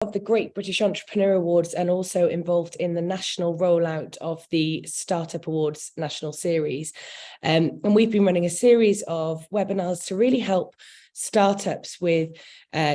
of the Great British Entrepreneur Awards and also involved in the national rollout of the Startup Awards National Series. And we've been running a series of webinars to really help startups with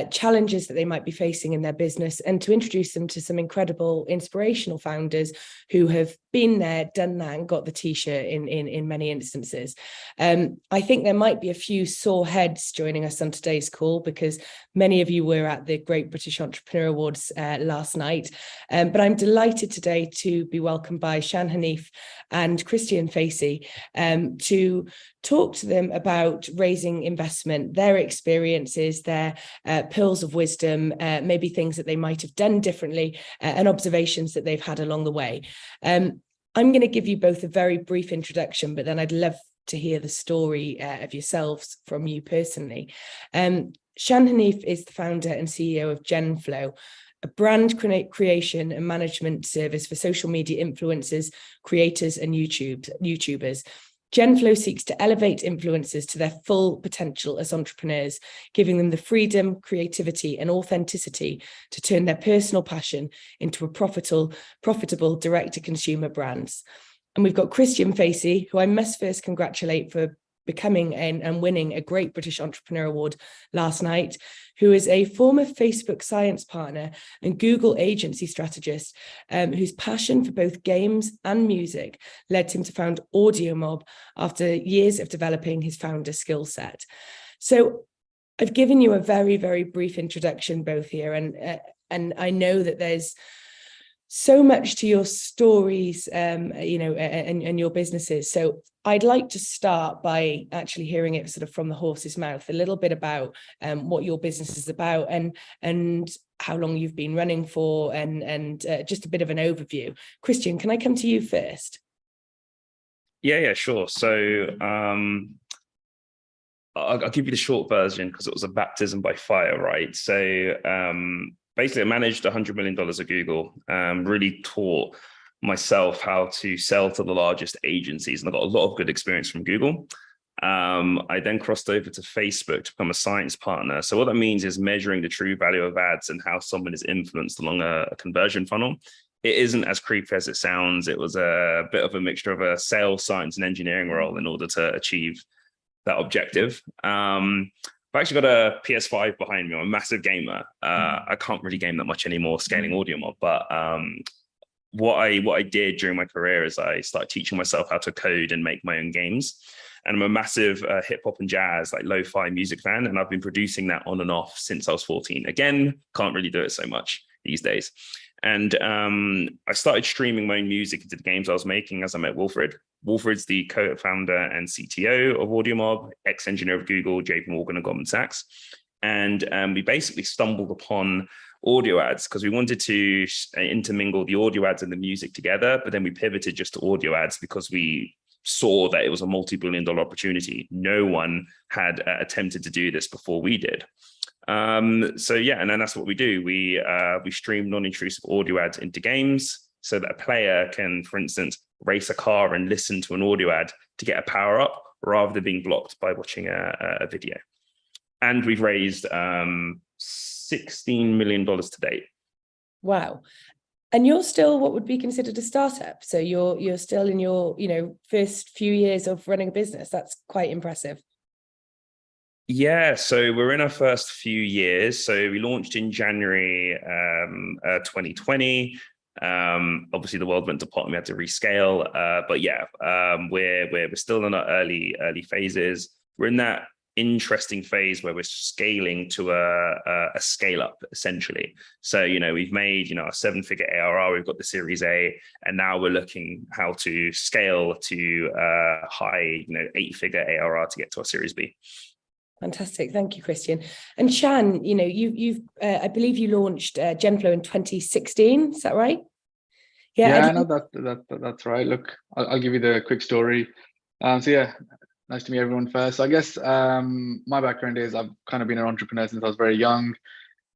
challenges that they might be facing in their business and to introduce them to some incredible inspirational founders who have been there, done that, and got the t-shirt in many instances. I think there might be a few sore heads joining us on today's call because many of you were at the Great British Entrepreneur Awards last night. But I'm delighted today to be welcomed by Shan Hanif and Christian Facey to talk to them about raising investment, their experiences, their pearls of wisdom, maybe things that they might have done differently, and observations that they've had along the way. I'm going to give you both a very brief introduction, but then I'd love to hear the story of yourselves from you personally. Shan Hanif is the founder and CEO of Genflow, a brand creation and management service for social media influencers, creators, and YouTubers. Genflow seeks to elevate influencers to their full potential as entrepreneurs, giving them the freedom, creativity, and authenticity to turn their personal passion into a profitable direct-to-consumer brands. And we've got Christian Facey, who I must first congratulate for becoming and winning a Great British Entrepreneur Award last night, who is a former Facebook science partner and Google agency strategist, whose passion for both games and music led him to found AudioMod after years of developing his founder skill set. So I've given you a very, very brief introduction both here, and I know that there's so much to your stories, and your businesses. So I'd like to start by actually hearing it sort of from the horse's mouth, a little bit about what your business is about and how long you've been running for, and just a bit of an overview. Christian, can I come to you first? Yeah, sure. So I'll give you the short version because it was a baptism by fire, right? So basically, I managed $100 million at Google, really taught myself how to sell to the largest agencies, and I got a lot of good experience from Google. I then crossed over to Facebook to become a science partner. So what that means is measuring the true value of ads and how someone is influenced along a conversion funnel. It isn't as creepy as it sounds. It was a bit of a mixture of a sales, science, and engineering role in order to achieve that objective. I've actually got a PS5 behind me. I'm a massive gamer. I can't really game that much anymore, scaling AudioMod. But what I did during my career is I started teaching myself how to code and make my own games. And I'm a massive hip hop and jazz, like lo-fi music fan. And I've been producing that on and off since I was 14. Again, can't really do it so much these days. And I started streaming my own music into the games I was making as I met Wilfred. Wilfred's the co-founder and CTO of AudioMod, ex-engineer of Google, JP Morgan, and Goldman Sachs. And we basically stumbled upon audio ads because we wanted to intermingle the audio ads and the music together, but then we pivoted just to audio ads because we saw that it was a multi-billion-dollar opportunity. No one had attempted to do this before we did. So yeah, and then that's what we do. We stream non-intrusive audio ads into games so that a player can, for instance, race a car and listen to an audio ad to get a power up rather than being blocked by watching a video. And we've raised $16 million to date. Wow. And you're still what would be considered a startup. So you're still in your, first few years of running a business. That's quite impressive. Yeah, so we're in our first few years. So we launched in January 2020. Obviously, the world went to pot and we had to rescale. But yeah, we're still in our early phases. We're in that interesting phase where we're scaling to a scale up essentially. So we've made a 7-figure ARR. We've got the Series A, and now we're looking how to scale to high 8-figure ARR to get to our Series B. Fantastic. Thank you, Christian. And Shan, you've I believe you launched Genflow in 2016. Is that right? Yeah, I know that's right. Look, I'll give you the quick story. So yeah, nice to meet everyone first. So I guess my background is I've kind of been an entrepreneur since I was very young,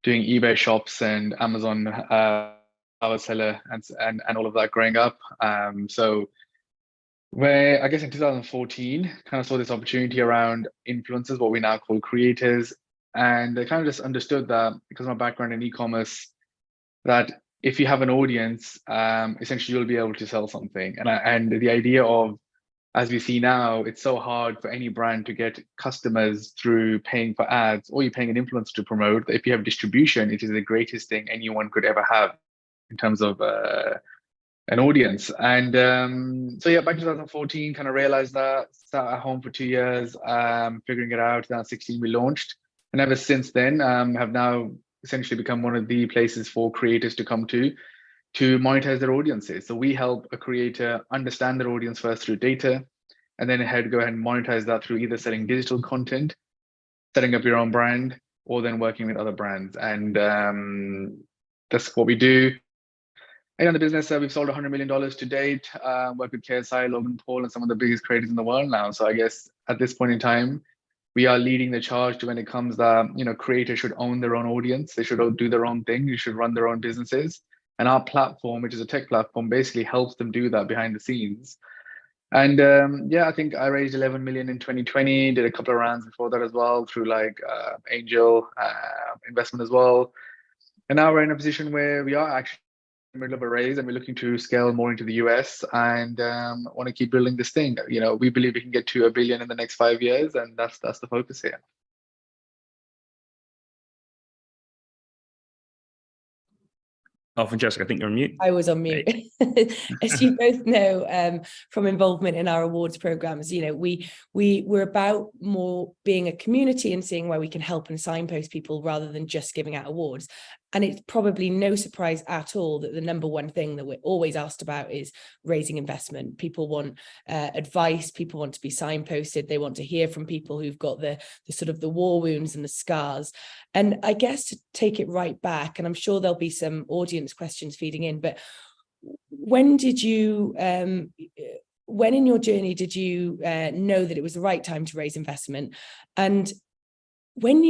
doing eBay shops and Amazon power seller and all of that growing up. So where I guess in 2014, kind of saw this opportunity around influencers, what we now call creators. And I kind of just understood that because of my background in e-commerce, that if you have an audience, essentially you'll be able to sell something. And the idea of, as we see now, it's so hard for any brand to get customers through paying for ads, or you're paying an influencer to promote. If you have distribution, it is the greatest thing anyone could ever have in terms of an audience. And so yeah, back in 2014, kind of realized that, sat at home for 2 years, figuring it out. 2016, we launched. And ever since then, have now essentially become one of the places for creators to come to monetize their audiences. So we help a creator understand their audience first through data, and then go ahead and monetize that through either selling digital content, setting up your own brand, or then working with other brands. And that's what we do. And on the business, we've sold $100 million to date, worked with KSI, Logan Paul, and some of the biggest creators in the world now. So I guess at this point in time, we are leading the charge to when it comes that, creators should own their own audience. They should do their own thing. You should run their own businesses. And our platform, which is a tech platform, basically helps them do that behind the scenes. And yeah, I think I raised 11 million in 2020, did a couple of rounds before that as well through like angel investment as well. And now we're in a position where we are actually in the middle of a raise, and we're looking to scale more into the US, and want to keep building this thing. We believe we can get to $1 billion in the next 5 years, and that's the focus here. Oh, Francesca, I think you're on mute. I was on mute. As you both know, from involvement in our awards programs, we're about more being a community and seeing where we can help and signpost people rather than just giving out awards. And it's probably no surprise at all that the number one thing that we're always asked about is raising investment. People want advice. People want to be signposted. They want to hear from people who've got the sort of the war wounds and the scars. And I guess to take it right back, and I'm sure there'll be some audience questions feeding in, but when did you, when in your journey did you know that it was the right time to raise investment? And when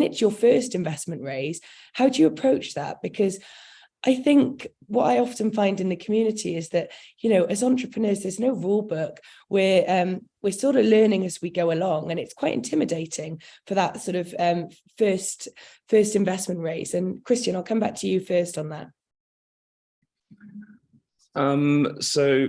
it's your first investment raise, how do you approach that? Because I think what I often find in the community is that, as entrepreneurs, there's no rule book. We're sort of learning as we go along, and it's quite intimidating for that sort of first investment raise. And Christian, I'll come back to you first on that. So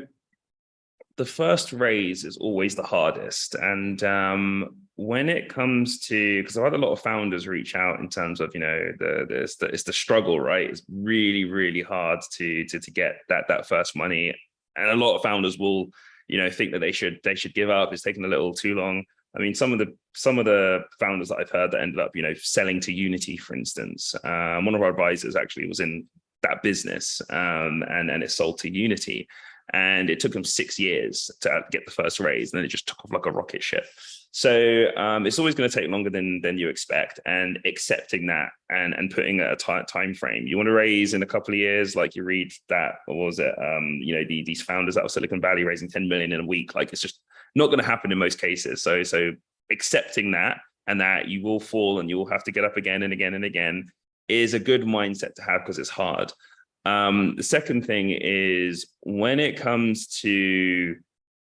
the first raise is always the hardest. And when it comes to, because I've had a lot of founders reach out in terms of, it's the struggle, right? It's really, really hard to get that first money. And a lot of founders will, think that they should give up. It's taking a little too long. I mean, some of the founders that I've heard that ended up, selling to Unity, for instance. One of our advisors actually was in that business, and it sold to Unity. And it took them 6 years to get the first raise, and then it just took off like a rocket ship. So it's always going to take longer than you expect, and accepting that and putting a time frame. You want to raise in a couple of years, like you read that, or was it, these founders out of Silicon Valley raising 10 million in a week. Like, it's just not going to happen in most cases. So accepting that, and that you will fall and you will have to get up again and again and again, is a good mindset to have, because it's hard. The second thing is when it comes to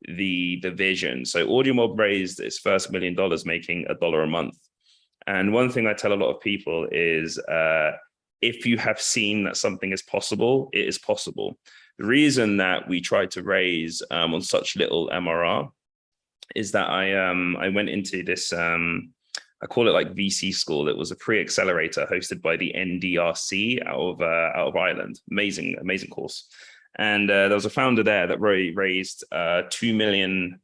the vision. So AudioMod raised its first $1 million making $1 a month. And one thing I tell a lot of people is if you have seen that something is possible, it is possible. The reason that we tried to raise on such little MRR is that I went into this, I call it like VC school. It was a pre-accelerator hosted by the NDRC out of Ireland. Amazing course. And there was a founder there that raised 2 million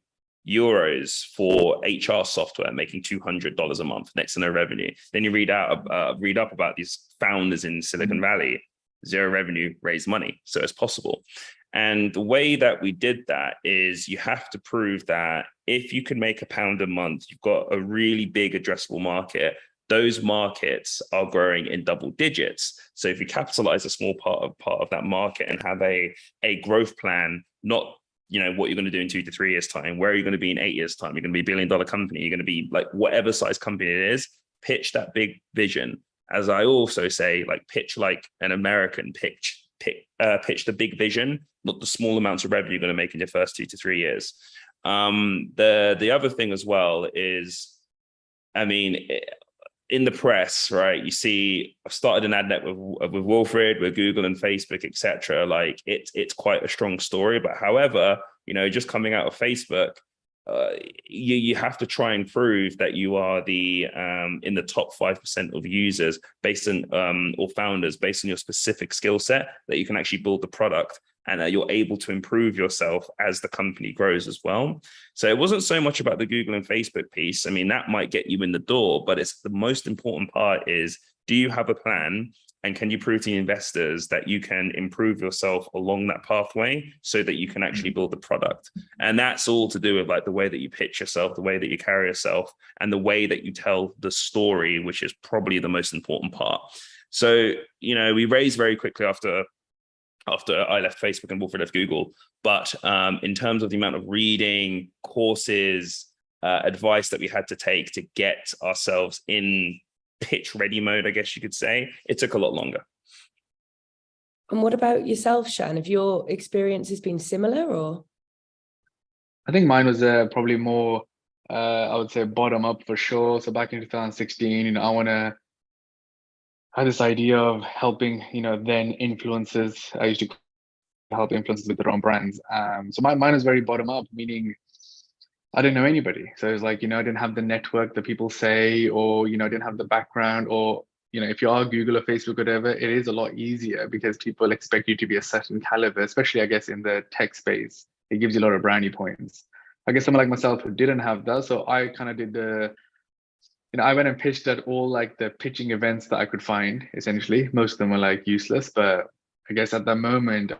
euros for HR software, making $200 a month, next to no revenue. Then you read up about these founders in Silicon Valley, zero revenue, raise money. So it's possible. And the way that we did that is you have to prove that if you can make £1 a month, you've got a really big addressable market. Those markets are growing in double digits. So if you capitalize a small part of that market and have a growth plan, not what you're going to do in 2 to 3 years time, where are you going to be in 8 years time? You're going to be $1 billion company. You're going to be like whatever size company it is. Pitch that big vision. As I also say, like pitch like an American, pitch the big vision, not the small amounts of revenue you're going to make in your first 2 to 3 years. The other thing as well is, I mean, in the press, right? You see, I've started an ad net with Wilfred, with Google and Facebook, etc. Like it's quite a strong story. But however, just coming out of Facebook, you have to try and prove that you are the in the top 5% of users based on or founders based on your specific skill set, that you can actually build the product and that you're able to improve yourself as the company grows as well. So it wasn't so much about the Google and Facebook piece. I mean, that might get you in the door, but it's the most important part is, do you have a plan? And can you prove to the investors that you can improve yourself along that pathway so that you can actually build the product? And that's all to do with like the way that you pitch yourself, the way that you carry yourself, and the way that you tell the story, which is probably the most important part. So, we raised very quickly after I left Facebook and Wilfred left Google. But in terms of the amount of reading, courses, advice that we had to take to get ourselves in pitch ready mode, I guess you could say, it took a lot longer. And what about yourself, Shan? Have your experiences been similar, or? I think mine was probably more, I would say, bottom up for sure. So back in 2016, I had this idea of helping, then influencers. I used to help influencers with their own brands. So mine was very bottom up, meaning I didn't know anybody. So it was like, I didn't have the network that people say, or, I didn't have the background, or, if you are Google or Facebook, whatever, it is a lot easier because people expect you to be a certain caliber, especially, I guess, in the tech space. It gives you a lot of brownie points. I guess someone like myself who didn't have that. So I kind of did I went and pitched at all like the pitching events that I could find, essentially. Most of them were like useless, but I guess at that moment,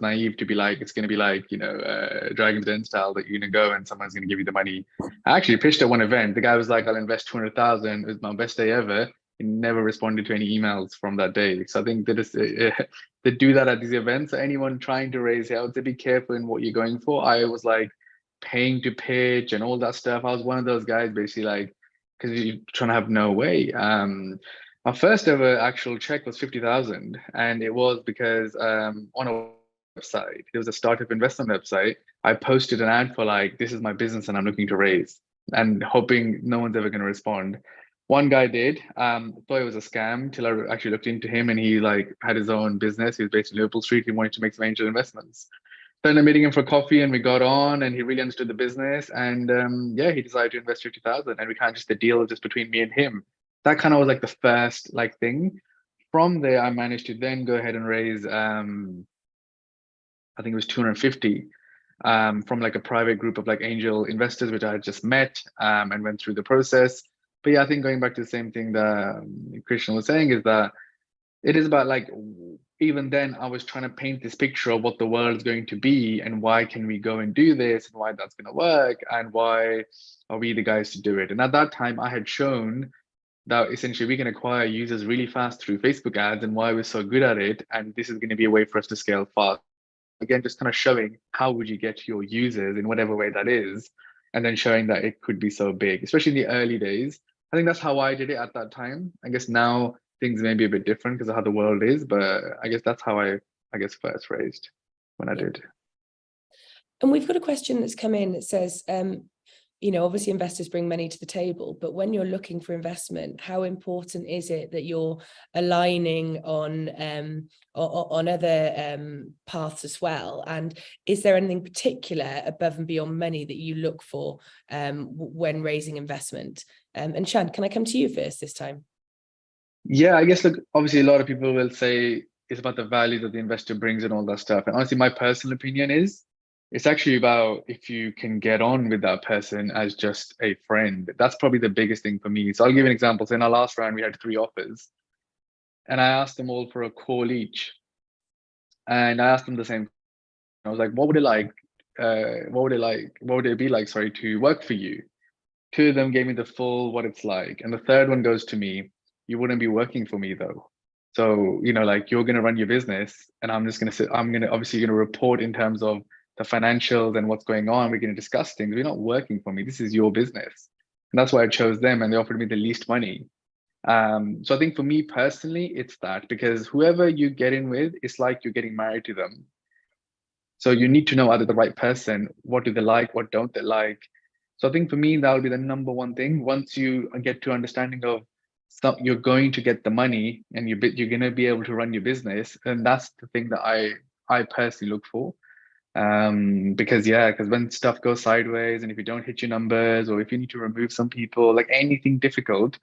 naive to be like, it's going to be like, Dragon's Den style, that you're going to go and someone's going to give you the money. I actually pitched at one event. The guy was like, I'll invest 200,000. It was my best day ever. He never responded to any emails from that day. So I think they do that at these events. So anyone trying to raise, I would say be careful in what you're going for. I was like paying to pitch and all that stuff. I was one of those guys basically like, because you're trying to have no way. My first ever actual check was 50,000. And it was because on a website, there was a startup investment website. I posted an ad for like, this is my business and I'm looking to raise, and hoping no one's ever going to respond. One guy did, thought it was a scam till I actually looked into him, and he like had his own business. He was based in Liverpool Street. He wanted to make some angel investments. So I ended up meeting him for coffee, and we got on, and he really understood the business. And he decided to invest 50,000, and we kind of just the deal just between me and him. That kind of was like the first like thing. From there, I managed to then go ahead and raise, I think it was 250 from like a private group of like angel investors, which I had just met and went through the process. But yeah, I think going back to the same thing that Christian was saying is that it is about like, even then I was trying to paint this picture of what the world's going to be and why can we go and do this and why that's going to work and why are we the guys to do it. And at that time I had shown that essentially we can acquire users really fast through Facebook ads and why we're so good at it. And this is going to be a way for us to scale fast. Again, just kind of showing how would you get your users in whatever way that is, and then showing that it could be so big, especially in the early days. I think that's how I did it at that time. I guess now things may be a bit different because of how the world is, but I guess that's how I first raised when I did. And we've got a question that's come in that says, obviously investors bring money to the table, but when you're looking for investment, how important is it that you're aligning on other paths as well? And is there anything particular above and beyond money that you look for when raising investment? And Shan, can I come to you first this time? Yeah, I guess, look, obviously a lot of people will say it's about the value that the investor brings and all that stuff. And honestly, my personal opinion is it's actually about if you can get on with that person as just a friend. That's probably the biggest thing for me. So I'll give an example. So in our last round, we had 3 offers and I asked them all for a call each. And I asked them the same. I was like, what would it be like, to work for you? 2 of them gave me the full what it's like. And the third one goes to me, you wouldn't be working for me though. So, like you're going to run your business and I'm just going to sit, obviously going to report in terms of the financials and what's going on. We're going to discuss things. You're not working for me. This is your business. And that's why I chose them, and they offered me the least money. So I think for me personally, it's that, because whoever you get in with, it's like you're getting married to them. So you need to know, are they the right person? What do they like? What don't they like? So I think for me, that will be the number one thing. Once you get to understanding of you're going to get the money and you're going to be able to run your business. And that's the thing that I personally look for. Because when stuff goes sideways, and if you don't hit your numbers, or if you need to remove some people, like anything difficult,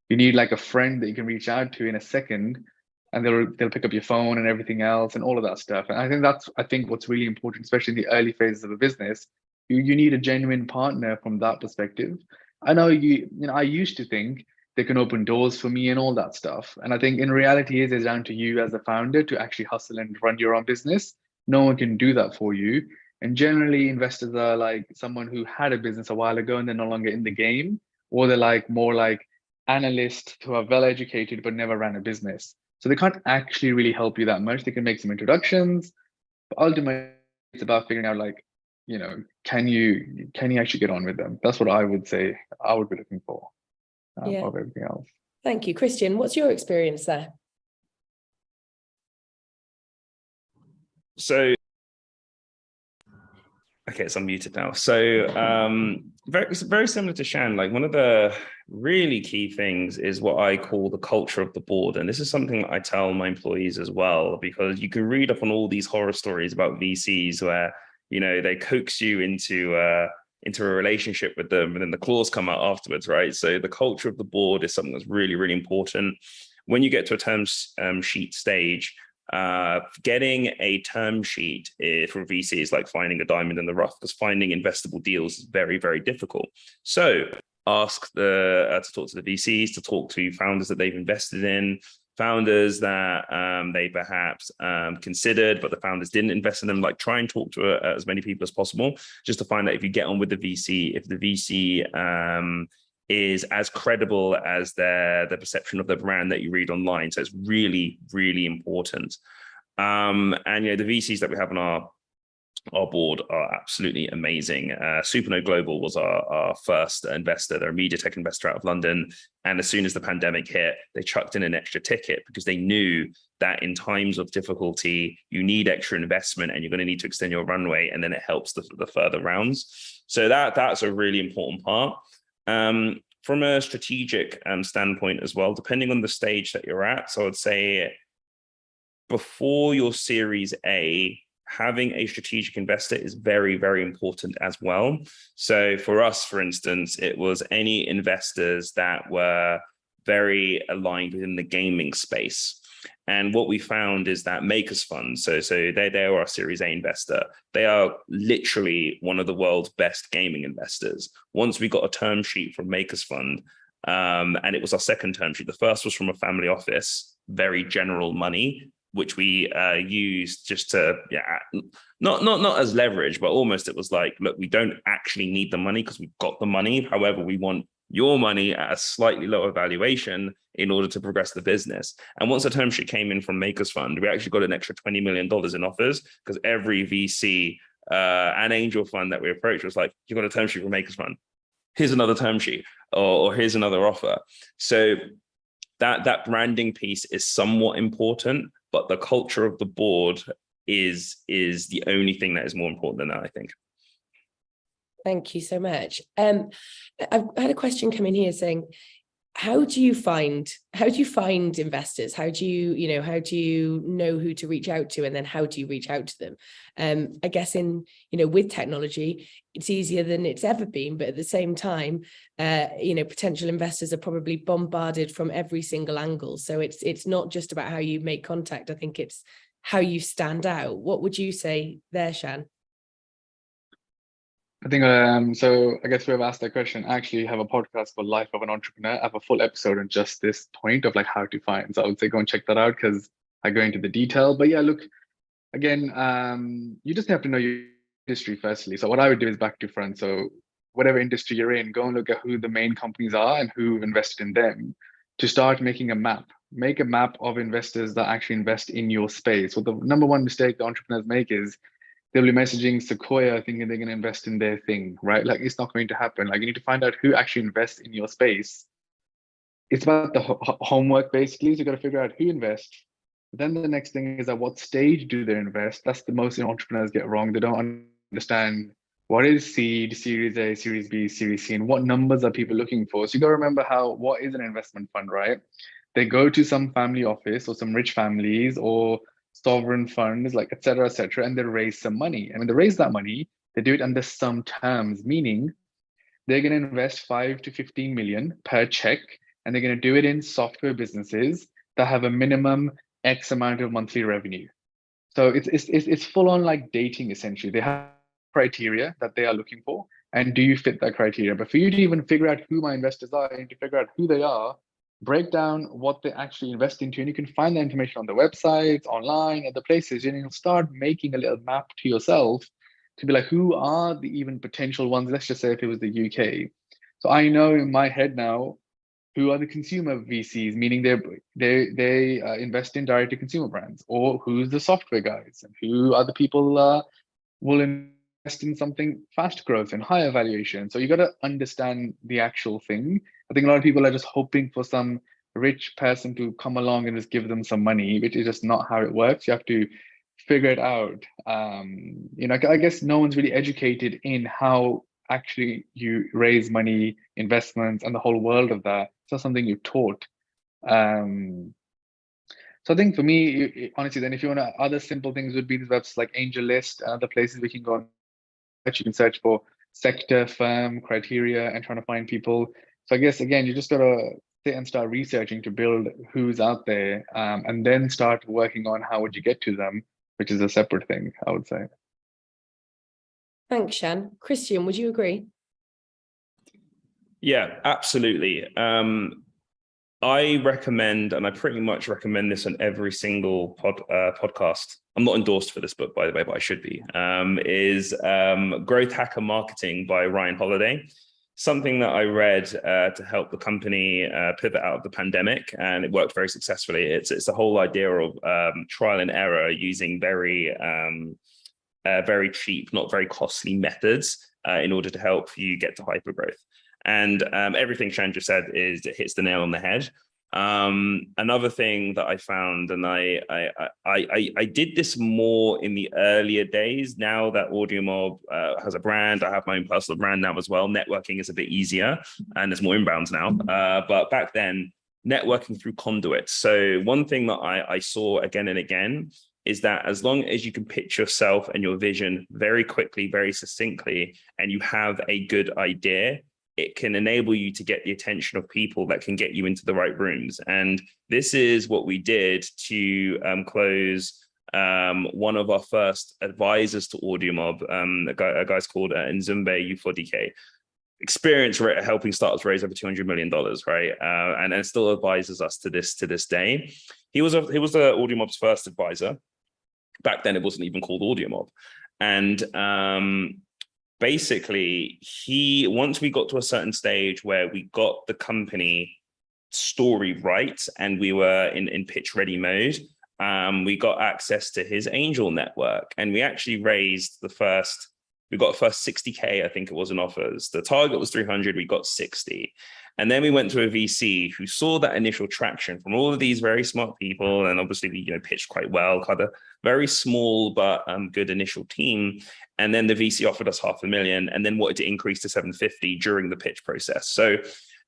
you need like a friend that you can reach out to in a second, and they'll pick up your phone and everything else and all of that stuff. And I think what's really important, especially in the early phases of a business, you need a genuine partner from that perspective. I know I used to think they can open doors for me and all that stuff. And I think in reality it's down to you as a founder to actually hustle and run your own business. No one can do that for you. And generally investors are like someone who had a business a while ago and they're no longer in the game, or they're like more like analysts who are well educated but never ran a business. So they can't actually really help you that much. They can make some introductions, but ultimately it's about figuring out like, can you actually get on with them? That's what I would say I would be looking for of everything else. Thank you. Christian, what's your experience there? So, okay, it's unmuted now. So it's very similar to Shan. Like, one of the really key things is what I call the culture of the board. And this is something that I tell my employees as well, because you can read up on all these horror stories about VCs where, they coax you into a relationship with them, and then the claws come out afterwards, right? So the culture of the board is something that's really, really important. When you get to a term sheet stage, getting a term sheet for VC is like finding a diamond in the rough, because finding investable deals is very, very difficult. So ask to talk to the VCs, to talk to founders that they've invested in, founders that they perhaps considered, but the founders didn't invest in them. Like, try and talk to as many people as possible, just to find out if you get on with the VC, if the VC is as credible as the perception of the brand that you read online. So it's really, really important. And the VCs that we have on our board are absolutely amazing. Supernode Global was our first investor. They're a media tech investor out of London. And as soon as the pandemic hit, they chucked in an extra ticket, because they knew that in times of difficulty, you need extra investment and you're going to need to extend your runway. And then it helps the further rounds. So that's a really important part. From a strategic standpoint as well, depending on the stage that you're at. So I would say before your Series A, having a strategic investor is very, very important as well. So for us, for instance, it was any investors that were very aligned within the gaming space. And what we found is that Makers Fund, so they are our Series A investor. They are literally one of the world's best gaming investors. Once we got a term sheet from Makers Fund, and it was our second term sheet. The first was from a family office, very general money, which we used just to, not as leverage, but almost it was like, look, we don't actually need the money because we've got the money. However, we want your money at a slightly lower valuation in order to progress the business. And once the term sheet came in from Makers Fund, we actually got an extra $20 million in offers, because every VC and angel fund that we approached was like, you got a term sheet from Makers Fund, here's another term sheet, or here's another offer. So that branding piece is somewhat important, but the culture of the board is the only thing that is more important than that, I think. Thank you so much. I've had a question come in here saying, how do you find investors? How do you know who to reach out to, and then how do you reach out to them? I guess with technology, it's easier than it's ever been, but at the same time, potential investors are probably bombarded from every single angle. So it's not just about how you make contact. I think it's how you stand out. What would you say there, Shan? I think, so I guess we have asked that question. I actually have a podcast called Life of an Entrepreneur. I have a full episode on just this point of like how to find. So I would say go and check that out, because I go into the detail. But yeah, look, again, you just have to know your industry firstly. So what I would do is back to front. So whatever industry you're in, go and look at who the main companies are and who've invested in them, to start making a map. Make a map of investors that actually invest in your space. So the number one mistake the entrepreneurs make is they'll be messaging Sequoia thinking they're going to invest in their thing, right? Like, it's not going to happen. Like, you need to find out who actually invests in your space. It's about the homework, basically. So you got to figure out who invests. Then the next thing is at what stage do they invest? That's the most entrepreneurs get wrong. They don't understand what is seed, Series A, Series B, Series C, and what numbers are people looking for? So you got to remember what is an investment fund, right? They go to some family office or some rich families or sovereign funds, like et cetera, and they raise some money. And when they raise that money, they do it under some terms, meaning they're going to invest 5 to 15 million per check, and they're going to do it in software businesses that have a minimum X amount of monthly revenue. So it's full on like dating essentially. They have criteria that they are looking for, and do you fit that criteria? But for you to even figure out who my investors are and to figure out who they are, break down what they actually invest into, and you can find that information on the websites, online, other places, and you'll start making a little map to yourself to be like, who are the even potential ones? Let's just say if it was the UK. So I know in my head now who are the consumer VCs, meaning they invest in direct to consumer brands, or who's the software guys, and who are the people will invest in something fast growth and higher valuation. So you got to understand the actual thing. I think a lot of people are just hoping for some rich person to come along and just give them some money, which is just not how it works. You have to figure it out. I guess no one's really educated in how actually you raise money, investments, and the whole world of that. It's not something you're taught. So I think for me, honestly, then if you want to, other simple things would be these websites like AngelList and other places we can go and search. You can search for sector, firm, criteria, and trying to find people. So I guess, again, you just got to sit and start researching to build who's out there, and then start working on how would you get to them, which is a separate thing, I would say. Thanks, Shan. Christian, would you agree? Yeah, absolutely. I recommend, and I pretty much recommend this on every single podcast. I'm not endorsed for this book, by the way, but I should be, is Growth Hacker Marketing by Ryan Holiday. Something that I read to help the company pivot out of the pandemic, and it worked very successfully. It's the whole idea of trial and error using very cheap, not very costly methods in order to help you get to hypergrowth. And everything Shan just said it hits the nail on the head. Another thing that I found, and I did this more in the earlier days. Now that AudioMod has a brand, I have my own personal brand now as well. Networking is a bit easier, and there's more inbounds now. But back then, networking through conduits. So one thing that I saw again and again is that as long as you can pitch yourself and your vision very quickly, very succinctly, and you have a good idea, it can enable you to get the attention of people that can get you into the right rooms. And this is what we did to close one of our first advisors to AudioMod, a guy's called Nzumbe U4DK. Experience helping startups raise over $200 million, right? And still advises us to this day. He was the AudioMod's first advisor. Back then, it wasn't even called AudioMod. And basically, once we got to a certain stage where we got the company story right and we were in pitch ready mode, we got access to his angel network, and we actually raised we got the first 60K, I think it was, in offers. The target was 300, we got 60. And then we went to a VC who saw that initial traction from all of these very smart people, and obviously we pitched quite well, had a very small but good initial team. And then the VC offered us $500,000 and then wanted to increase to 750 during the pitch process. So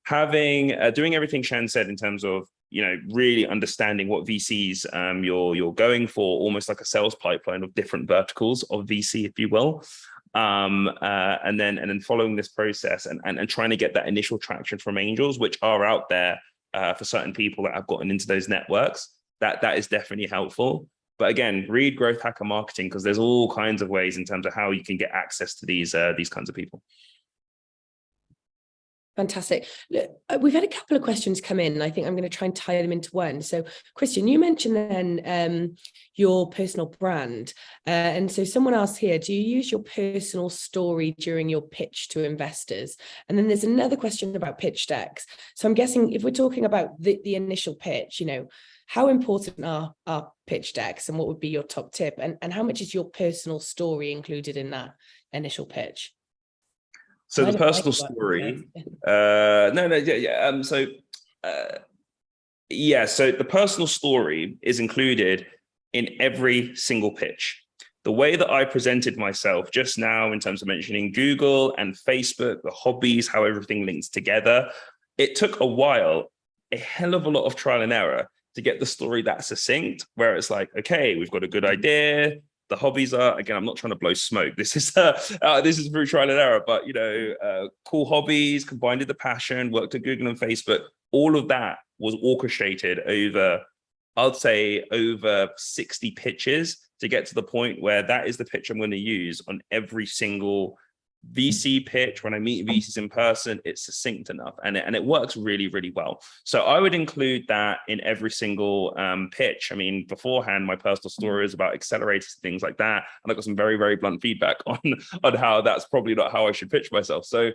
doing everything Shan said in terms of really understanding what VCs you're going for, almost like a sales pipeline of different verticals of VC, if you will. And then following this process and trying to get that initial traction from angels, which are out there for certain people that have gotten into those networks, that is definitely helpful. But again, read Growth Hacker Marketing, because there's all kinds of ways in terms of how you can get access to these kinds of people. Fantastic. Look, we've had a couple of questions come in, and I think I'm going to try and tie them into one. So, Christian, you mentioned then your personal brand. And so someone asked here, do you use your personal story during your pitch to investors? And then there's another question about pitch decks. So I'm guessing if we're talking about the initial pitch, how important are pitch decks, and what would be your top tip? And how much is your personal story included in that initial pitch? So the personal story, so the personal story is included in every single pitch. the way that I presented myself just now in terms of mentioning Google and Facebook, the hobbies, how everything links together, it took a while, a hell of a lot of trial and error to get the story that succinct, where it's like, okay, we've got a good idea. The hobbies are, again, I'm not trying to blow smoke. This is through trial and error, but cool hobbies combined with the passion, worked at Google and Facebook. All of that was orchestrated over, I'd say, over 60 pitches to get to the point where that is the pitch I'm going to use on every single VC pitch. When I meet VCs in person, it's succinct enough, and it works really, really well. So I would include that in every single pitch. I mean, beforehand, my personal story is about accelerators, things like that, and I got some very, very blunt feedback on how that's probably not how I should pitch myself. So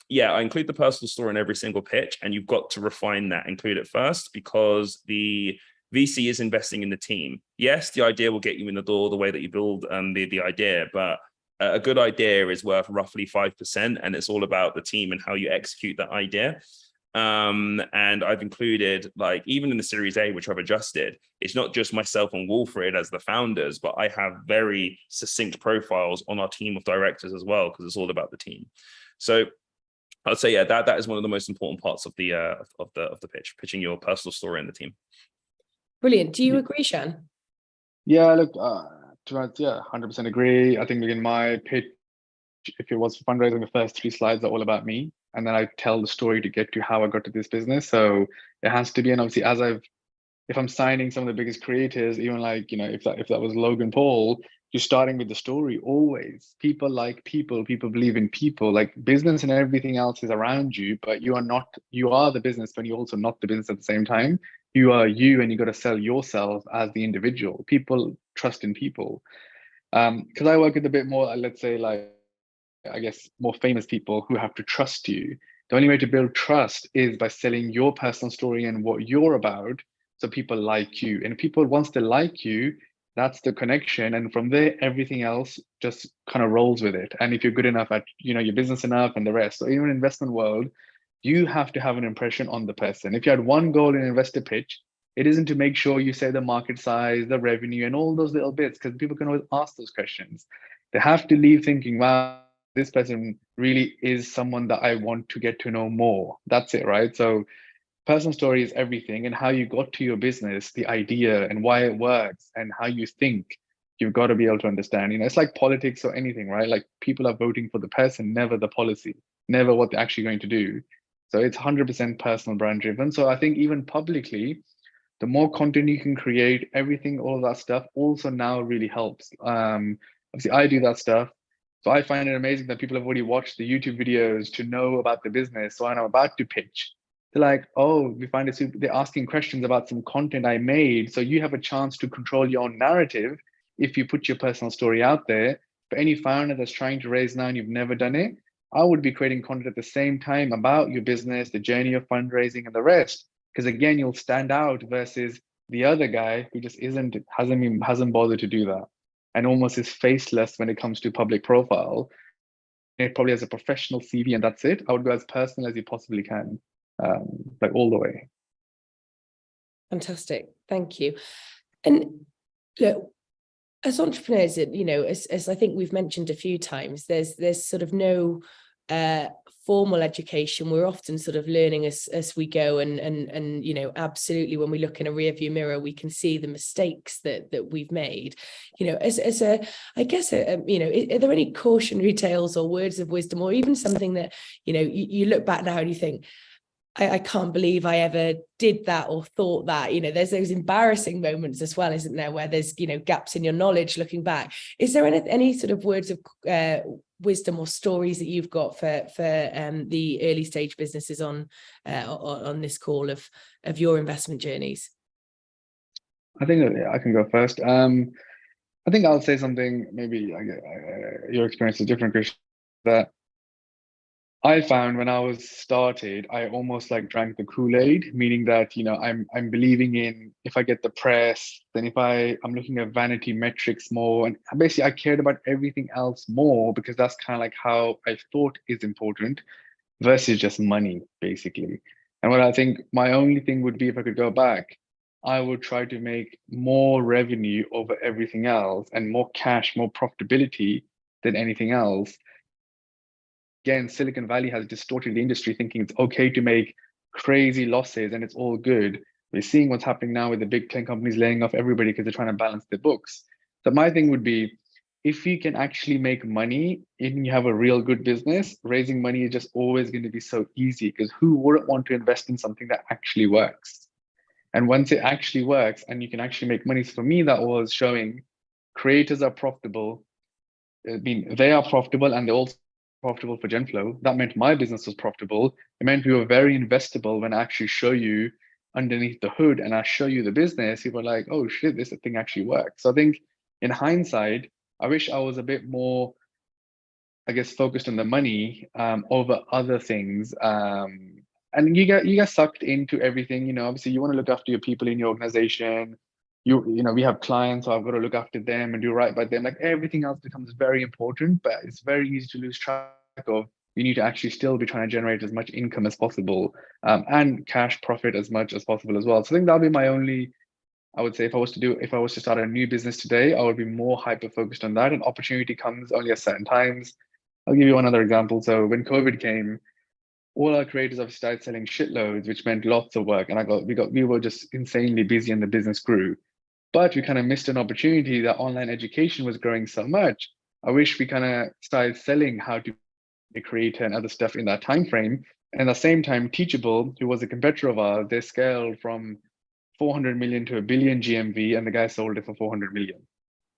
yeah, I include the personal story in every single pitch, and you've got to refine that, include it first, because the VC is investing in the team. Yes, the idea will get you in the door the way that you build the idea, but a good idea is worth roughly 5%, and it's all about the team and how you execute that idea. And I've included, like, even in the Series A, which I've adjusted, it's not just myself and Wilfred as the founders, but I have very succinct profiles on our team of directors as well, because it's all about the team. So I'd say, yeah, that is one of the most important parts of the pitch, pitching your personal story and the team. Brilliant. Do you agree, Shan? Yeah, look, to be honest, yeah, 100% agree. I think in my pitch, if it was for fundraising, the first 3 slides are all about me, and then I tell the story to get to how I got to this business. So it has to be, and obviously, if I'm signing some of the biggest creators, even like, if that was Logan Paul, you're starting with the story always. People like people believe in people. Like, business and everything else is around you, but you are the business, but you're also not the business at the same time. You are you, and you got to sell yourself as the individual. People trust in people. Because I work with a bit more, let's say, like, I guess, more famous people who have to trust you. The only way to build trust is by selling your personal story and what you're about, so people like you. And people, once they like you, that's the connection. And from there, everything else just kind of rolls with it. And if you're good enough at, your business enough and the rest. So even in investment world, you have to have an impression on the person. If you had one goal in an investor pitch, it isn't to make sure you say the market size, the revenue, and all those little bits, because people can always ask those questions. They have to leave thinking, wow, this person really is someone that I want to get to know more. That's it, right? So personal story is everything, and how you got to your business, the idea and why it works and how you think, you've got to be able to understand. It's like politics or anything, right? Like, people are voting for the person, never the policy, never what they're actually going to do. So it's 100% personal brand driven. So I think even publicly, the more content you can create, everything, all of that stuff also now really helps. Obviously, I do that stuff. So I find it amazing that people have already watched the YouTube videos to know about the business. So when I'm about to pitch, they're like, oh, we find it super. They're asking questions about some content I made. So you have a chance to control your own narrative if you put your personal story out there. For any founder that's trying to raise now and you've never done it, I would be creating content at the same time about your business, the journey of fundraising and the rest. Because again, you'll stand out versus the other guy who just hasn't bothered to do that, and almost is faceless when it comes to public profile. It probably has a professional CV and that's it. I would go as personal as you possibly can, like all the way. Fantastic, thank you. And look, as entrepreneurs, as I think we've mentioned a few times, there's sort of no formal education. We're often sort of learning as we go, and absolutely, when we look in a rearview mirror, we can see the mistakes that we've made. Are there any cautionary tales or words of wisdom, or even something that you look back now and you think, I can't believe I ever did that or thought that? There's those embarrassing moments as well, isn't there, where there's gaps in your knowledge looking back. Is there any sort of words of wisdom or stories that you've got for the early stage businesses on this call of your investment journeys? I think I can go first. I think I'll say something, maybe your experience is different, Chris, that I found when I was started, I almost like drank the Kool-Aid, meaning that, I'm believing in, if I get the press, then if I'm looking at vanity metrics more, and basically I cared about everything else more, because that's kind of like how I thought is important versus just money, basically. And what I think my only thing would be, if I could go back, I would try to make more revenue over everything else and more cash, more profitability than anything else. Again, Silicon Valley has distorted the industry, thinking it's okay to make crazy losses and it's all good. We're seeing what's happening now with the big 10 companies laying off everybody because they're trying to balance their books. So my thing would be, if you can actually make money and you have a real good business, raising money is just always going to be so easy, because who wouldn't want to invest in something that actually works? And once it actually works and you can actually make money, so for me, that was showing creators are profitable. I mean, they are profitable and they're also profitable for Genflow. That meant my business was profitable. It meant we were very investable when I actually show you underneath the hood and I show you the business. You were like, oh shit, this thing actually works. So I think in hindsight, I wish I was a bit more, I guess, focused on the money over other things. And you get sucked into everything. You know, obviously you want to look after your people in your organization. You know, we have clients, so I've got to look after them and do right by them. Like everything else becomes very important, but it's very easy to lose track of. You need to actually still be trying to generate as much income as possible and cash profit as much as possible as well. So I think that'll be my only, I would say, if I was to start a new business today, I would be more hyper focused on that. And opportunity comes only at certain times. I'll give you another example. So when COVID came, all our creators have started selling shitloads, which meant lots of work. And we were just insanely busy and the business grew. But we kind of missed an opportunity that online education was growing so much. I wish we kind of started selling how to be a creator and other stuff in that time frame. And at the same time, Teachable, who was a competitor of ours, they scaled from 400 million to 1 billion GMV, and the guy sold it for 400 million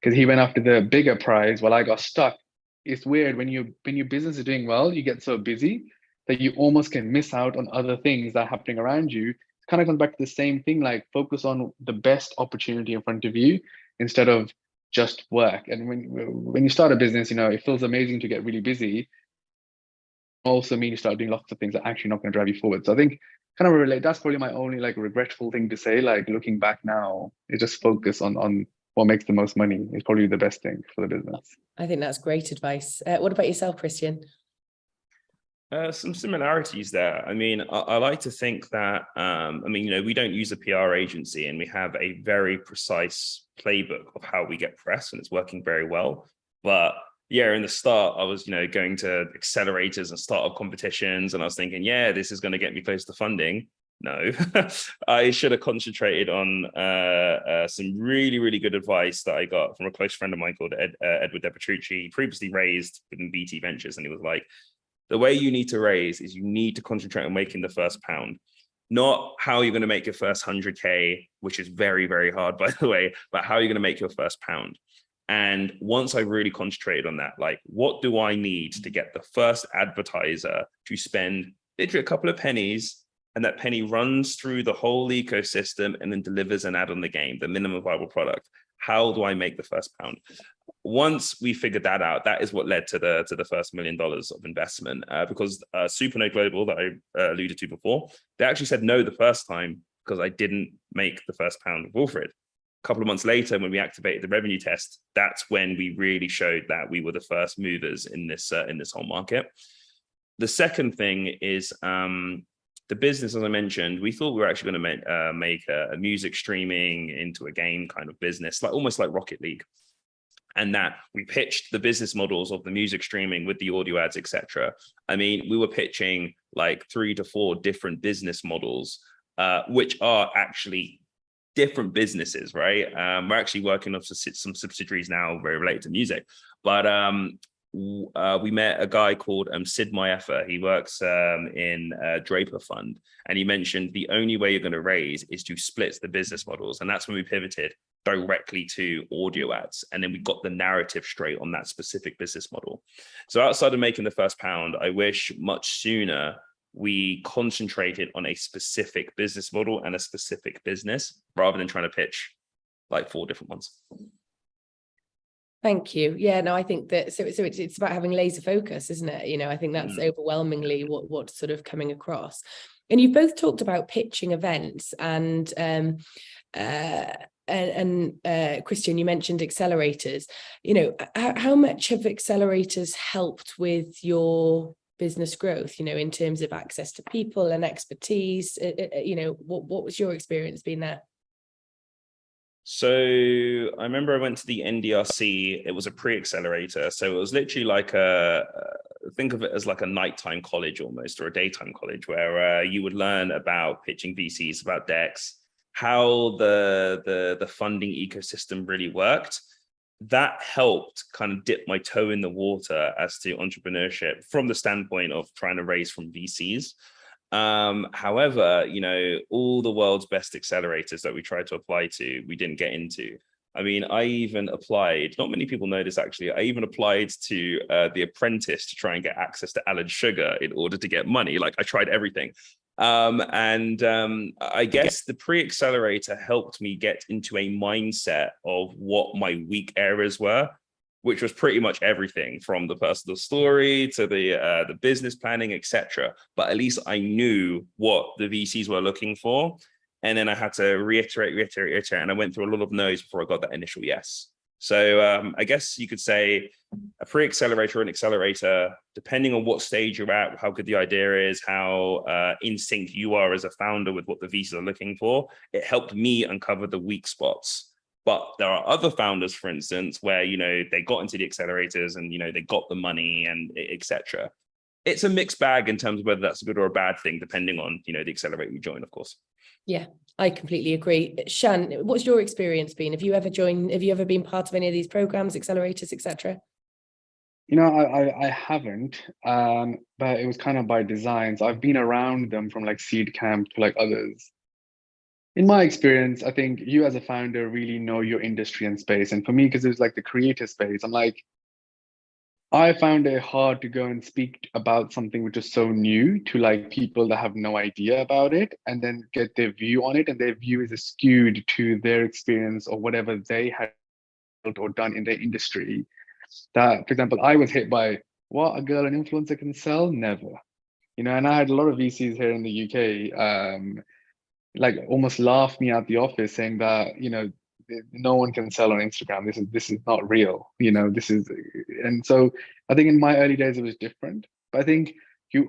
because he went after the bigger prize while I got stuck. It's weird when your business is doing well, you get so busy that you almost can miss out on other things that are happening around you. It kind of comes back to the same thing, like focus on the best opportunity in front of you instead of just work. And when you start a business, you know, it feels amazing to get really busy. Also mean you start doing lots of things that are actually not going to drive you forward. So I think kind of relate, that's probably my only like regretful thing to say, like looking back now, is just focus on what makes the most money is probably the best thing for the business. I think that's great advice. What about yourself, Christian? Some similarities there. I mean, I like to think that, I mean, you know, we don't use a PR agency and we have a very precise playbook of how we get press and it's working very well. But yeah, in the start, I was, you know, going to accelerators and startup competitions and I was thinking, yeah, this is going to get me close to funding. No, I should have concentrated on some really, really good advice that I got from a close friend of mine called Edward De Petrucci, previously raised within BT Ventures. And he was like, the way you need to raise is you need to concentrate on making the first pound, not how you're going to make your first 100K, which is very, very hard, by the way, but how you're going to make your first pound. And once I really concentrated on that, like, what do I need to get the first advertiser to spend literally a couple of pennies, and that penny runs through the whole ecosystem and then delivers an ad on the game, the minimum viable product? How do I make the first pound? Once we figured that out, that is what led to the first $1 million of investment, because Supernode Global that I alluded to before, they actually said no the first time because I didn't make the first pound with Wilfred. A couple of months later, when we activated the revenue test, that's when we really showed that we were the first movers in this whole market. The second thing is the business, as I mentioned, we thought we were actually going to make a music streaming into a game kind of business, like almost like Rocket League. And that we pitched the business models of the music streaming with the audio ads, etc. I mean, we were pitching like 3 to 4 different business models, which are actually different businesses, right? We're actually working on some subsidiaries now very related to music, but we met a guy called Sid Maefa. He works in Draper Fund, and he mentioned the only way you're going to raise is to split the business models, and that's when we pivoted directly to audio ads, and then we got the narrative straight on that specific business model. So outside of making the first pound, I wish much sooner we concentrated on a specific business model and a specific business rather than trying to pitch like 4 different ones. Thank you. Yeah, no, I think that so it's about having laser focus, isn't it? You know, I think that's overwhelmingly what's sort of coming across. And you've both talked about pitching events, and Christian, you mentioned accelerators. You know, how much have accelerators helped with your business growth, you know, in terms of access to people and expertise? You know, what was your experience been there? So I remember I went to the NDRC. It was a pre-accelerator. So it was literally like think of it as like a nighttime college almost, or a daytime college, where you would learn about pitching VCs, about decks, how the funding ecosystem really worked. That helped kind of dip my toe in the water as to entrepreneurship from the standpoint of trying to raise from VCs. However, you know, all the world's best accelerators that we tried to apply to, we didn't get into. I mean, I even applied, not many people know this actually, I even applied to The Apprentice to try and get access to Alan Sugar in order to get money. Like, I tried everything. I guess the pre-accelerator helped me get into a mindset of what my weak areas were, which was pretty much everything from the personal story to the business planning, etc. But at least I knew what the VCs were looking for. And then I had to reiterate. And I went through a lot of no's before I got that initial yes. So I guess you could say a pre-accelerator or an accelerator, depending on what stage you're at, how good the idea is, how in sync you are as a founder with what the VCs are looking for, it helped me uncover the weak spots. But there are other founders, for instance, where, you know, they got into the accelerators and, you know, they got the money and etc. It's a mixed bag in terms of whether that's a good or a bad thing, depending on, you know, the accelerator you join, of course. Yeah, I completely agree. Shan, what's your experience been? Have you ever been part of any of these programs, accelerators, etc.? You know, I haven't, but it was kind of by design. So I've been around them from like seed camp to like others. In my experience, I think you as a founder really know your industry and space. And for me, because it was like the creator space, I'm like, I found it hard to go and speak about something which is so new to like people that have no idea about it and then get their view on it. And their view is skewed to their experience or whatever they had built or done in their industry. That, for example, I was hit by, what, a girl, an influencer can sell? Never. You know, and I had a lot of VCs here in the UK, like almost laugh me out the office saying that, you know, no one can sell on Instagram. This is not real, you know, this is, and so I think in my early days it was different, but I think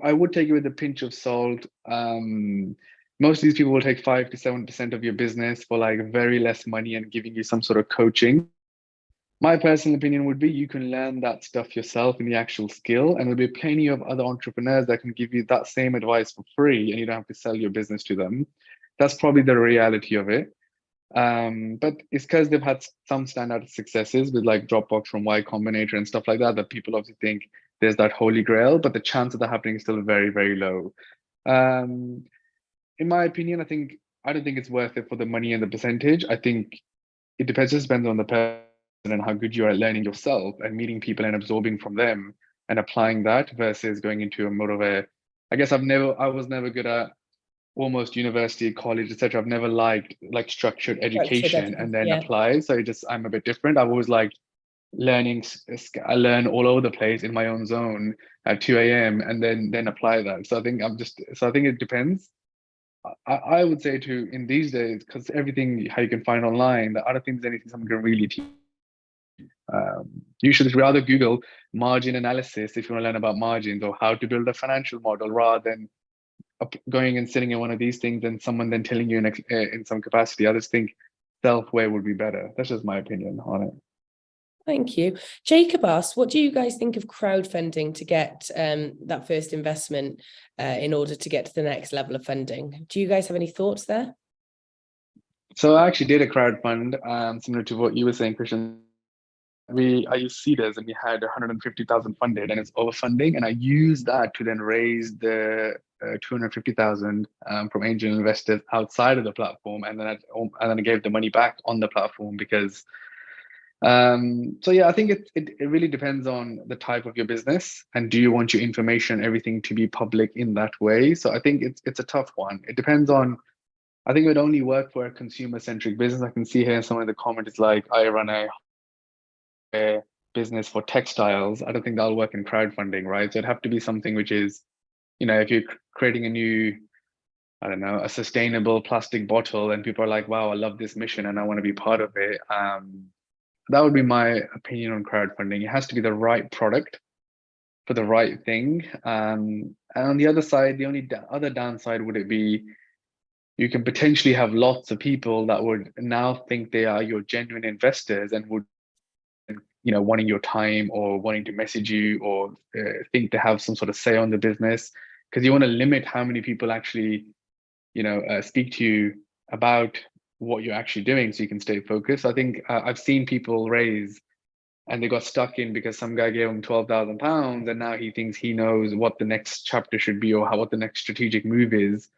I would take it with a pinch of salt. Most of these people will take 5 to 7% of your business for like very less money and giving you some sort of coaching. My personal opinion would be you can learn that stuff yourself in the actual skill, and there'll be plenty of other entrepreneurs that can give you that same advice for free and you don't have to sell your business to them. That's probably the reality of it. But it's because they've had some standout successes with like Dropbox from Y Combinator and stuff like that people obviously think there's that holy grail, but the chance of that happening is still very, very low. In my opinion, I don't think it's worth it for the money and the percentage. I think it depends on the person and how good you are at learning yourself and meeting people and absorbing from them and applying that versus going into a more of a, I guess I was never good at almost university, college, etc. I've never liked like structured education and then apply. So I'm a bit different. I've always liked learning. I learn all over the place in my own zone at 2 a.m. and then apply that. So I think it depends. I would say too, in these days, because everything how you can find online, that I don't think there's anything someone can really teach. You should rather Google margin analysis if you want to learn about margins or how to build a financial model rather than going and sitting in one of these things and someone then telling you in some capacity. I just think self-way would be better. That's just my opinion on it. Thank you. Jacob asks, what do you guys think of crowdfunding to get that first investment in order to get to the next level of funding? Do you guys have any thoughts there? So I actually did a crowdfund similar to what you were saying, Christian. I used Seeders and we had 150,000 funded and it's overfunding. And I used that to then raise the 250,000 from angel investors outside of the platform. And then I gave the money back on the platform because, so yeah, I think it really depends on the type of your business and do you want your information, everything to be public in that way? So I think it's a tough one. It depends on, I think it would only work for a consumer-centric business. I can see here someone in the comment is like, I run a business for textiles. I don't think that'll work in crowdfunding, right? So it'd have to be something which is, you know, if you're creating a new, I don't know, a sustainable plastic bottle and people are like, wow, I love this mission and I want to be part of it. That would be my opinion on crowdfunding. It has to be the right product for the right thing. And on the other side, the only other downside would it be you can potentially have lots of people that would now think they are your genuine investors and would, wanting your time or wanting to message you or think they have some sort of say on the business, because you want to limit how many people actually, speak to you about what you're actually doing so you can stay focused. I think I've seen people raise and they got stuck in because some guy gave him £12,000 and now he thinks he knows what the next chapter should be or what the next strategic move is.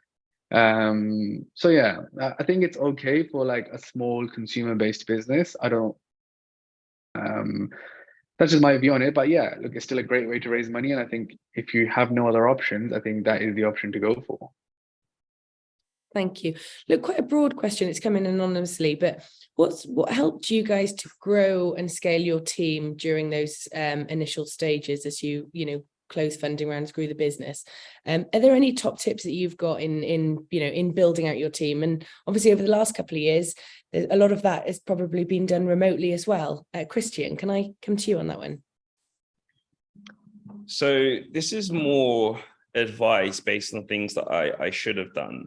So yeah, I think it's okay for like a small consumer-based business. I don't that's just my view on it, but yeah, look, it's still a great way to raise money, and I think if you have no other options, I think that is the option to go for. Thank you. Look, quite a broad question. It's coming anonymously, but what helped you guys to grow and scale your team during those initial stages as you close funding rounds, grew the business? Are there any top tips that you've got in building out your team? And obviously over the last couple of years, a lot of that has probably been done remotely as well. Christian, can I come to you on that one? So this is more advice based on things that I should have done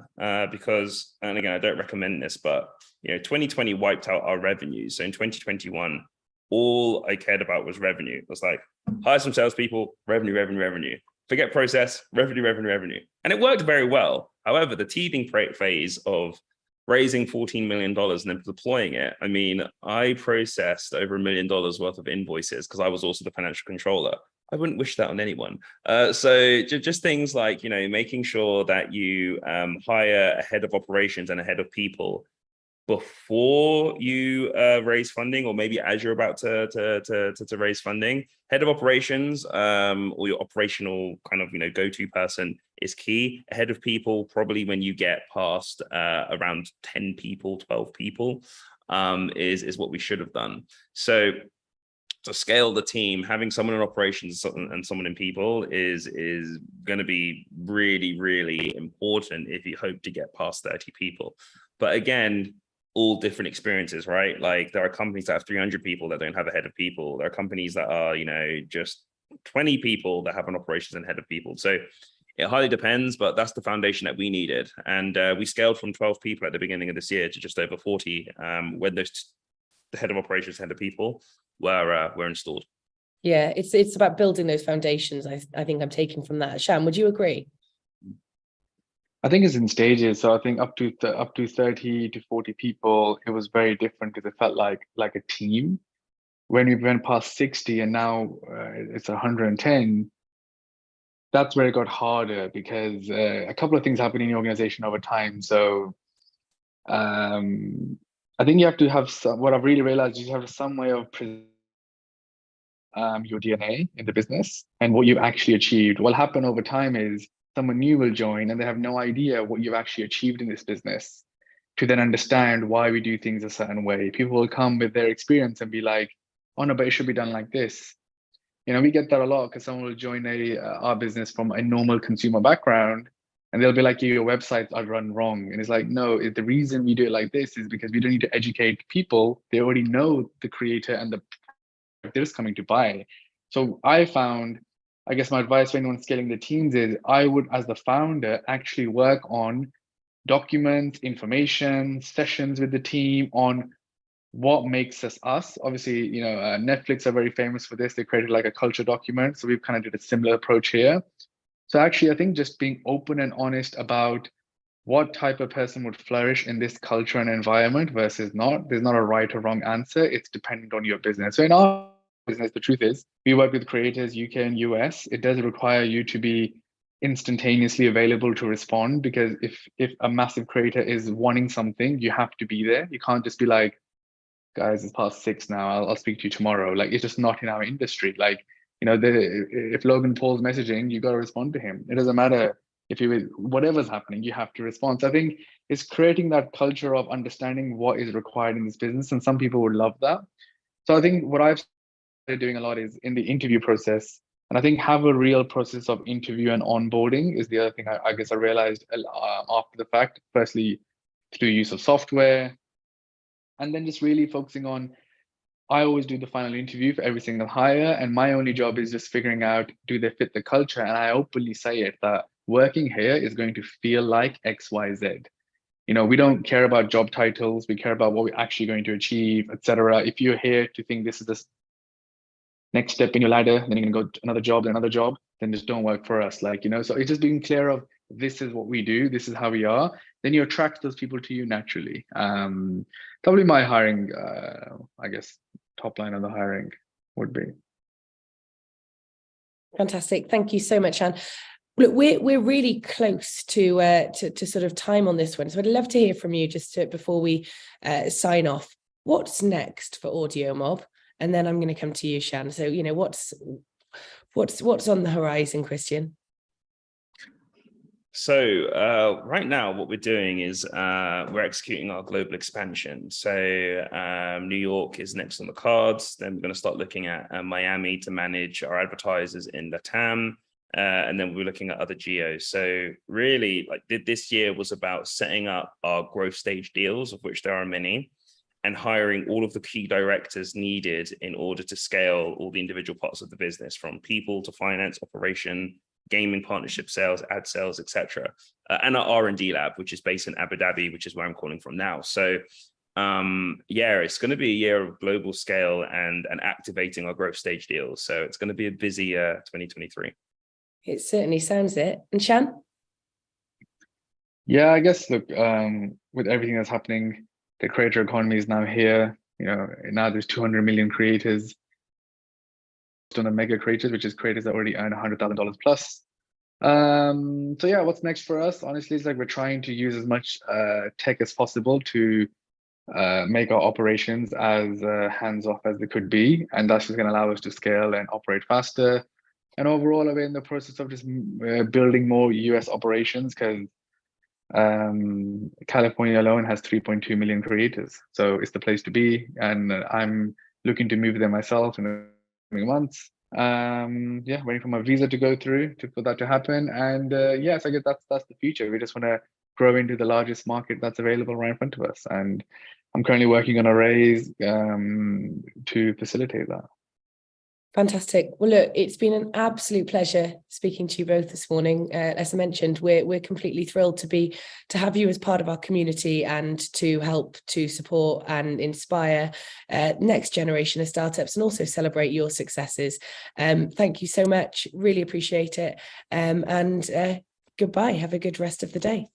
because, and again, I don't recommend this, but 2020 wiped out our revenue. So in 2021, all I cared about was revenue. It was like, hire some salespeople, revenue. Forget process, revenue. And it worked very well. However, the teething phase of raising $14 million and then deploying it, I mean, I processed over $1 million worth of invoices because I was also the financial controller. I wouldn't wish that on anyone. So just things like, making sure that you hire a head of operations and a head of people before you raise funding, or maybe as you're about to raise funding. Head of operations or your operational kind of go-to person is key. A head of people, probably when you get past around 10 people, 12 people, is what we should have done. So to scale the team, having someone in operations and someone in people is going to be really, really important if you hope to get past 30 people. But again, all different experiences, right? Like there are companies that have 300 people that don't have a head of people. There are companies that are, just 20 people that have an operations and head of people. So it highly depends, but that's the foundation that we needed. And we scaled from 12 people at the beginning of this year to just over 40 when the head of operations, head of people were installed. Yeah, it's about building those foundations. I think I'm taking from that. Shan, would you agree? I think it's in stages. So I think up to 30 to 40 people, it was very different because it felt like a team. When we went past 60 and now it's 110, that's where it got harder because a couple of things happen in the organization over time. So I think you have to have what I've really realized is you have some way of your DNA in the business and what you've actually achieved. What'll happen over time is someone new will join and they have no idea what you've actually achieved in this business to then understand why we do things a certain way. People will come with their experience and be like, oh no, but it should be done like this. We get that a lot because someone will join our business from a normal consumer background and they'll be like, your websites are run wrong. And it's like, no, the reason we do it like this is because we don't need to educate people. They already know the creator and the they're just coming to buy. So I found, I guess my advice for anyone scaling the teams is I would, as the founder, actually work on documents, information, sessions with the team on what makes us us. Obviously, Netflix are very famous for this. They created like a culture document. So we've kind of did a similar approach here. So actually, I think just being open and honest about what type of person would flourish in this culture and environment versus not. There's not a right or wrong answer. It's dependent on your business. So in our business, the truth is we work with creators UK and US. It does require you to be instantaneously available to respond because if a massive creator is wanting something, you have to be there. You can't just be like, guys, it's past 6 now. I'll speak to you tomorrow. Like it's just not in our industry. Like, if Logan Paul's messaging, you got to respond to him. It doesn't matter if whatever's happening, you have to respond. So I think it's creating that culture of understanding what is required in this business. And some people would love that. So I think what I've started doing a lot is in the interview process. And I think have a real process of interview and onboarding is the other thing I guess I realized after the fact. Firstly, through use of software, and then just really focusing on, I always do the final interview for every single hire. And my only job is just figuring out, do they fit the culture? And I openly say it, that working here is going to feel like X, Y, Z. You know, we don't care about job titles. We care about what we're actually going to achieve, etc. If you're here to think this is the next step in your ladder, then you're going to go to another job, then another job, then just don't work for us. Like, you know, so it's just being clear of this is what we do, this is how we are. Then you attract those people to you naturally. Probably my hiring, I guess, top line of the hiring would be. Fantastic. Thank you so much, Shan. Look, we're really close to sort of time on this one, so I'd love to hear from you just before we sign off. What's next for AudioMod? And then I'm going to come to you, Shan. So, you know, what's on the horizon, Christian? So right now, what we're doing is we're executing our global expansion. So New York is next on the cards. Then we're going to start looking at Miami to manage our advertisers in LATAM. And then we're looking at other geos. So really, like this year was about setting up our growth stage deals, of which there are many, and hiring all of the key directors needed in order to scale all the individual parts of the business, from people to finance, operation, gaming, partnership sales, ad sales, etc. And our R&D lab, which is based in Abu Dhabi, which is where I'm calling from now. So yeah, it's going to be a year of global scale and activating our growth stage deals. So it's going to be a busy 2023. It certainly sounds it. And Shan? Yeah, I guess, look, with everything that's happening, the creator economy is now here. You know, now there's 200 million creators on the mega creators, which is creators that already earn $100,000 plus. So yeah, what's next for us? Honestly, it's like we're trying to use as much tech as possible to make our operations as hands-off as they could be. And that's just going to allow us to scale and operate faster. And overall, we're in the process of just building more US operations, because California alone has 3.2 million creators. So it's the place to be. And I'm looking to move there myself in the coming months. Yeah, waiting for my visa to go through for that to happen. And yes, I guess that's the future. We just want to grow into the largest market that's available right in front of us. And I'm currently working on a raise to facilitate that. Fantastic. Well, look, it's been an absolute pleasure speaking to you both this morning. As I mentioned, we're completely thrilled to have you as part of our community and to help to support and inspire next generation of startups, and also celebrate your successes. Thank you so much. Really appreciate it. And goodbye. Have a good rest of the day.